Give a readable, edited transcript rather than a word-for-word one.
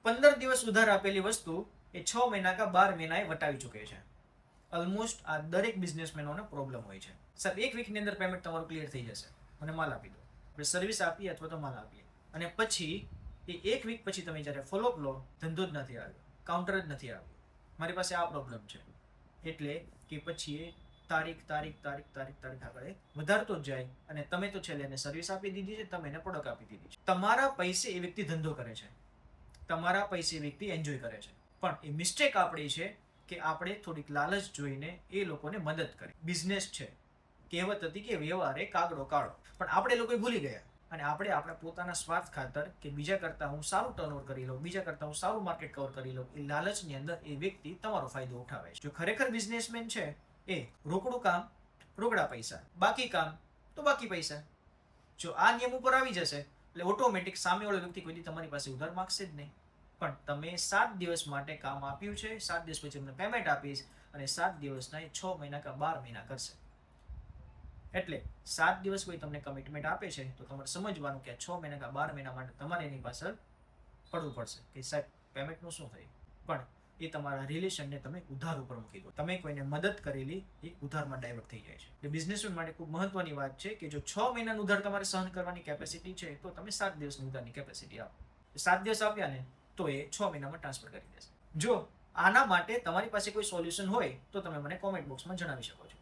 15 દિવસ ઉધાર આપેલી વસ્તુ એ 6 મહિના કા 12 મહિનાએ વટાવી ચૂકે છે. ઓલમોસ્ટ આ દરેક બિઝનેસમેનોને પ્રોબ્લેમ હોય છે. સર, એક વીકની અંદર પેમેન્ટ તમારું ક્લિયર થઈ જશે, મને માલ આપી દો. આપણે સર્વિસ આપીએ અથવા તો માલ આપીએ, અને પછી એ એક વીક પછી તમે જ્યારે ફોલોઅપ લો, ધંધો જ નથી આવ્યો, કાઉન્ટર જ નથી આવ્યું, મારી પાસે આ પ્રોબ્લેમ છે. એટલે કે પછી એ તારીખ આગળ વધારતો જ જાય, અને તમે તો છેલ્લે એને સર્વિસ આપી દીધી છે, તમે એને પ્રોડક્ટ આપી દીધી છે. તમારા પૈસે એ વ્યક્તિ ધંધો કરે છે, તમારા પૈસે એ વ્યક્તિ એન્જોય કરે છે, પણ એ મિસ્ટેક આપણી છે કે આપણે થોડીક લાલચ જોઈને એ લોકોને મદદ કરી. બિઝનેસ છે, કહેવત હતી કે વ્યવહારે કાગડો કાળો, પણ આપણે લોકોએ ભૂલી ગયા, અને આપણે આપણા પોતાના સ્વાર્થ ખાતર કે બીજા કરતાં હું સારું ટર્નઓવર કરી લઉં, બીજા કરતાં હું સારું માર્કેટ કવર કરી લઉં, એ લાલચની અંદર એ વ્યક્તિ તમારો ફાયદો ઉઠાવે છે. જો ખરેખર બિઝનેસમેન છે એ રોકડું કામ રોકડા પૈસા, બાકી કામ તો બાકી પૈસા. જો આ નિયમ ઉપર આવી જશે એટલે ઓટોમેટિક સામેવાળો વ્યક્તિ કોઈ દી તમારી પાસે ઉધાર માગશે જ નહીં. પણ તમે 7 દિવસ માટે કામ આપ્યું છે, 7 દિવસ પછી તમને પેમેન્ટ આપીશ, અને 7 દિવસના એ 6 મહિના કે 12 મહિના કરશે. એટલે 7 દિવસ કોઈ તમને કમિટમેન્ટ આપે છે તો તમારે સમજવાનું કે 6 મહિના કે 12 મહિના માટે તમારે એની પાછળ પડવું પડશે કે સાહેબ પેમેન્ટનું શું થયું. પણ એ તમારા રિલેશનને તમે ઉધાર ઉપર મૂકી દો, તમે કોઈને મદદ કરેલી એ ઉધારમાં ડાયવર્ટ થઈ જાય છે. એટલે બિઝનેસમેન માટે ખૂબ મહત્વની વાત છે કે જો 6 મહિનાનું ઉધાર તમારે સહન કરવાની કેપેસિટી છે તો તમે 7 દિવસની ઉધારની કેપેસિટી આપો. 7 દિવસ આપ્યા ને તો એ 6 મહિનામાં ટ્રાન્સફર કરી દેશે. જો આના માટે તમારી પાસે કોઈ સોલ્યુશન હોય તો તમે મને કોમેન્ટ બોક્સમાં જણાવી શકો છો.